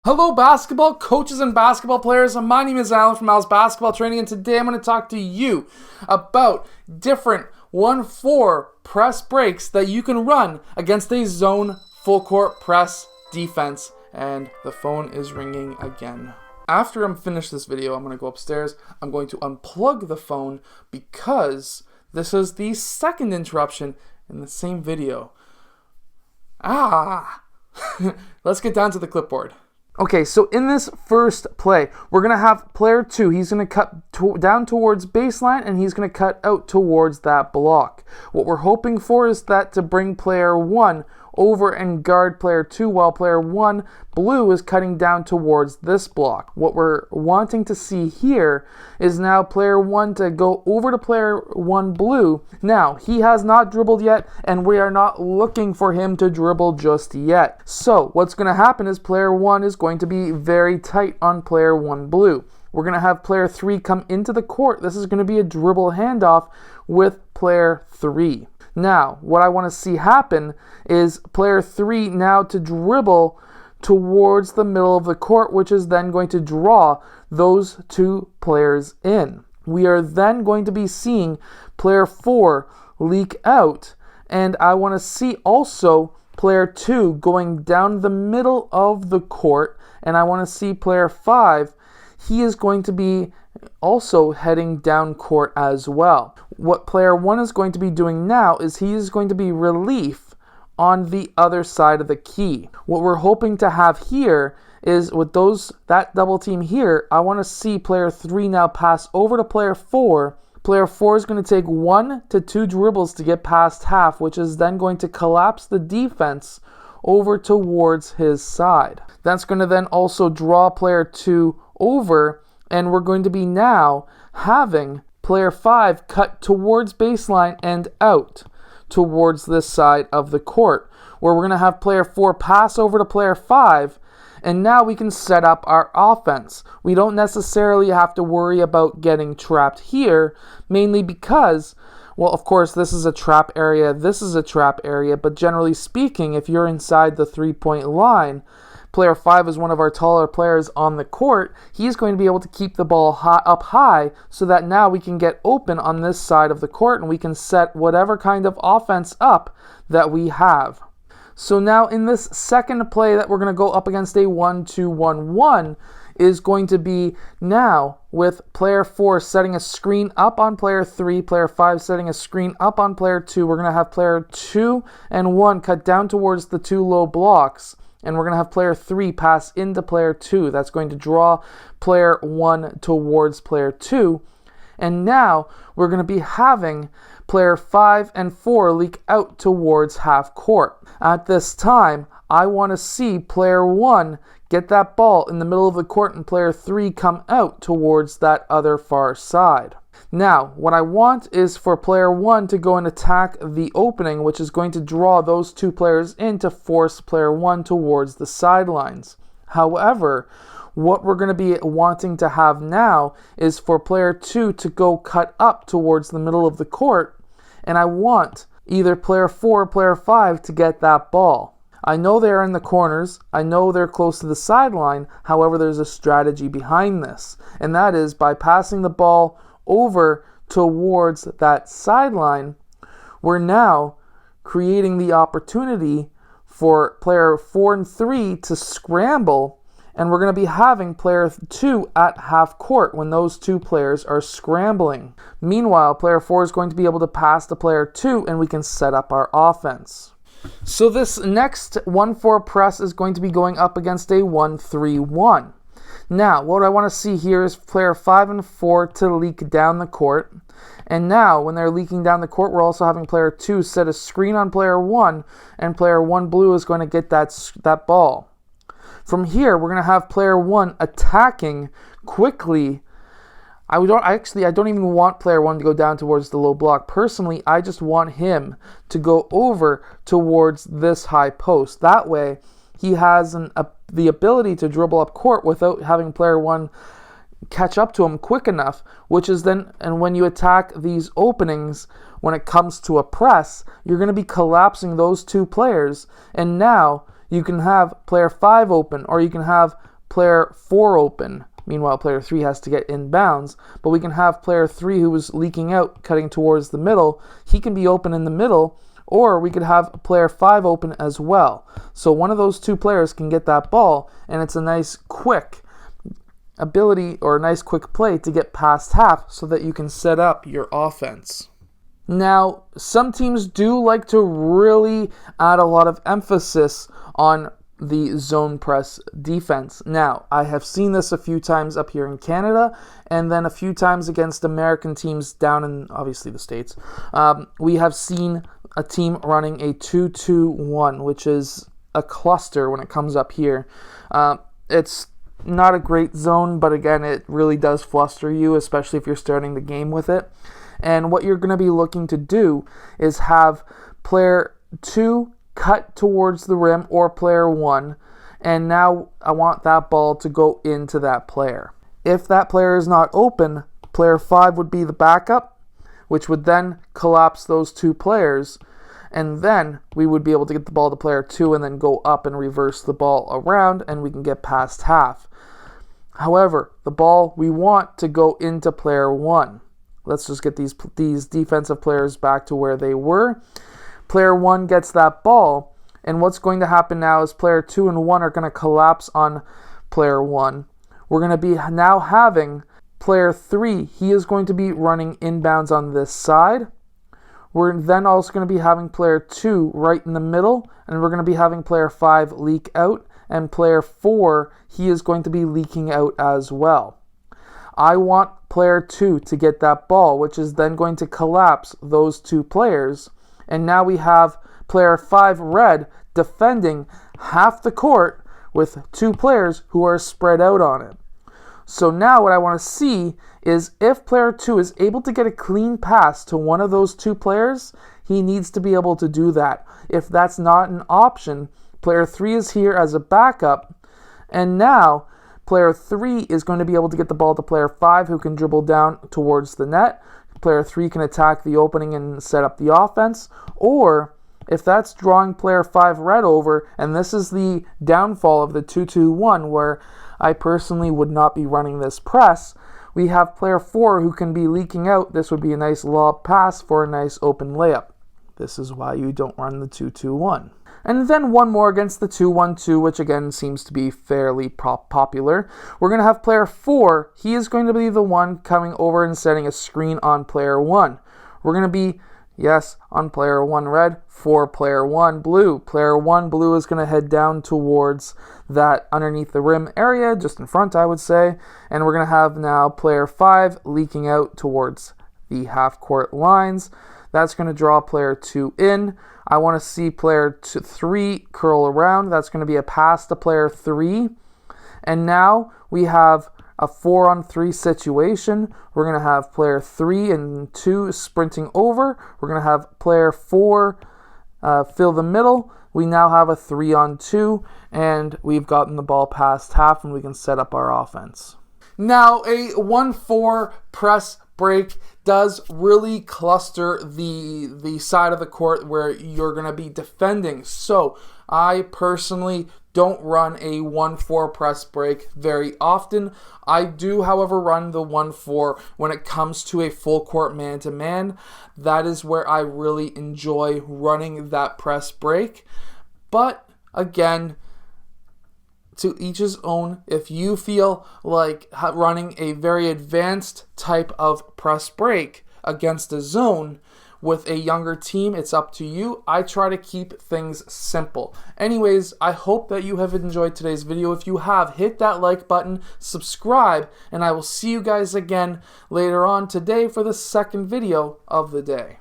Hello basketball coaches and basketball players, my name is Alan from Al's Basketball Training, and today I'm going to talk to you about different 1-4 press breaks that you can run against a zone full court press defense. And the phone is ringing again. After I'm finished this video, I'm going to go upstairs. I'm going to unplug the phone because this is the second interruption in the same video. Let's get down to the clipboard. Okay, so in this first play, we're going to have player 2. He's going to cut down towards baseline, and he's going to cut out towards that block. What we're hoping for is that to bring player 1 over and guard player 2 while player 1, blue, is cutting down towards this block. What we're wanting to see here is now player 1 to go over to player 1, blue. Now, he has not dribbled yet, and we are not looking for him to dribble just yet. So, what's going to happen is player 1 is going to be very tight on player 1, blue. We're going to have player 3 come into the court. This is going to be a dribble handoff with player 3. Now, what I want to see happen is player 3 now to dribble towards the middle of the court, which is then going to draw those two players in. We are then going to be seeing player 4 leak out, and I want to see also player 2 going down the middle of the court, and I want to see player 5, he is going to be also heading down court as well. What player 1 is going to be doing now is he is going to be relief on the other side of the key. What we're hoping to have here is with that double team here, I want to see player 3 now pass over to player 4. Player 4 is going to take 1 to 2 dribbles to get past half, which is then going to collapse the defense over towards his side. That's going to then also draw player 2 over, and we're going to be now having player 5 cut towards baseline and out towards this side of the court, where we're going to have player 4 pass over to player 5, and now we can set up our offense. We don't necessarily have to worry about getting trapped here, mainly because, well, of course, this is a trap area, but generally speaking, if you're inside the three-point line, player 5 is one of our taller players on the court. He's going to be able to keep the ball up high so that now we can get open on this side of the court and we can set whatever kind of offense up that we have. So now in this second play that we're going to go up against a 1-2-1-1 is going to be now with player 4 setting a screen up on player 3, player 5 setting a screen up on player 2. We're going to have player 2 and 1 cut down towards the two low blocks. And we're going to have player 3 pass into player 2. That's going to draw player 1 towards player 2. And now we're going to be having player 5 and 4 leak out towards half court. At this time, I want to see player 1 get that ball in the middle of the court and player 3 come out towards that other far side. Now, what I want is for player 1 to go and attack the opening, which is going to draw those two players in to force player 1 towards the sidelines. However, what we're going to be wanting to have now is for player 2 to go cut up towards the middle of the court, and I want either player 4 or player 5 to get that ball. I know they're in the corners, I know they're close to the sideline, however, there's a strategy behind this, and that is by passing the ball over towards that sideline, we're now creating the opportunity for player 4 and 3 to scramble, and we're going to be having player 2 at half court when those two players are scrambling. Meanwhile, player 4 is going to be able to pass to player 2, and we can set up our offense. So this next 1-4 press is going to be going up against a 1-3-1. Now, what I want to see here is player 5 and 4 to leak down the court. And now, when they're leaking down the court, we're also having player 2 set a screen on player 1, and player 1 blue is going to get that ball. From here, we're going to have player 1 attacking quickly. I don't even want player 1 to go down towards the low block. Personally, I just want him to go over towards this high post. That way, he has the ability to dribble up court without having player 1 catch up to him quick enough, which is then, and when you attack these openings, when it comes to a press, you're going to be collapsing those two players, and now you can have player 5 open, or you can have player 4 open. Meanwhile, player 3 has to get inbounds, but we can have player 3 who was leaking out, cutting towards the middle. He can be open in the middle, or we could have player 5 open as well. So one of those two players can get that ball, and it's a nice quick ability or a nice quick play to get past half so that you can set up your offense. Now, some teams do like to really add a lot of emphasis on the zone press defense. Now, I have seen this a few times up here in Canada, and then a few times against American teams down in, obviously, the States. We have seen a team running a 2-2-1, which is a cluster when it comes up here. It's not a great zone, but again, it really does fluster you, especially if you're starting the game with it. And what you're going to be looking to do is have player 2 cut towards the rim, or player 1, and now I want that ball to go into that player. If that player is not open, player 5 would be the backup, which would then collapse those two players, and then we would be able to get the ball to player 2 and then go up and reverse the ball around, and we can get past half. However, the ball we want to go into player 1. Let's just get these defensive players back to where they were. Player 1 gets that ball, and what's going to happen now is player 2 and 1 are going to collapse on player 1. We're going to be now having player 3. He is going to be running inbounds on this side. We're then also going to be having player 2 right in the middle, and we're going to be having player 5 leak out, and player 4, he is going to be leaking out as well. I want player 2 to get that ball, which is then going to collapse those two players. And now we have player 5 red defending half the court with two players who are spread out on it. So now what I want to see is if player 2 is able to get a clean pass to one of those two players, he needs to be able to do that. If that's not an option, player 3 is here as a backup. And now player 3 is going to be able to get the ball to player 5, who can dribble down towards the net. Player 3 can attack the opening and set up the offense. Or if that's drawing player 5 red over, and this is the downfall of the 2-2-1, where I personally would not be running this press, we have player 4 who can be leaking out. This would be a nice lob pass for a nice open layup. This is why you don't run the 2-2-1. And then one more against the 2-1-2, which again seems to be fairly popular. We're going to have player 4. He is going to be the one coming over and setting a screen on player 1. We're going to be, yes, on player 1 red for player 1 blue. Player 1 blue is going to head down towards that underneath the rim area, just in front, I would say. And we're going to have now player 5 leaking out towards the half-court lines. That's going to draw player 2 in. I want to see player 3 curl around. That's going to be a pass to player 3. And now we have a 4-on-3 situation. We're going to have player 3 and 2 sprinting over. We're going to have player 4 fill the middle. We now have a 3-on-2, and we've gotten the ball past half, and we can set up our offense. Now, a 1-4 press break does really cluster the side of the court where you're going to be defending. So I personally don't run a 1-4 press break very often. I do, however, run the 1-4 when it comes to a full court man-to-man. That is where I really enjoy running that press break. But again, to each his own. If you feel like running a very advanced type of press break against a zone with a younger team, it's up to you. I try to keep things simple. Anyways, I hope that you have enjoyed today's video. If you have, hit that like button, subscribe, and I will see you guys again later on today for the second video of the day.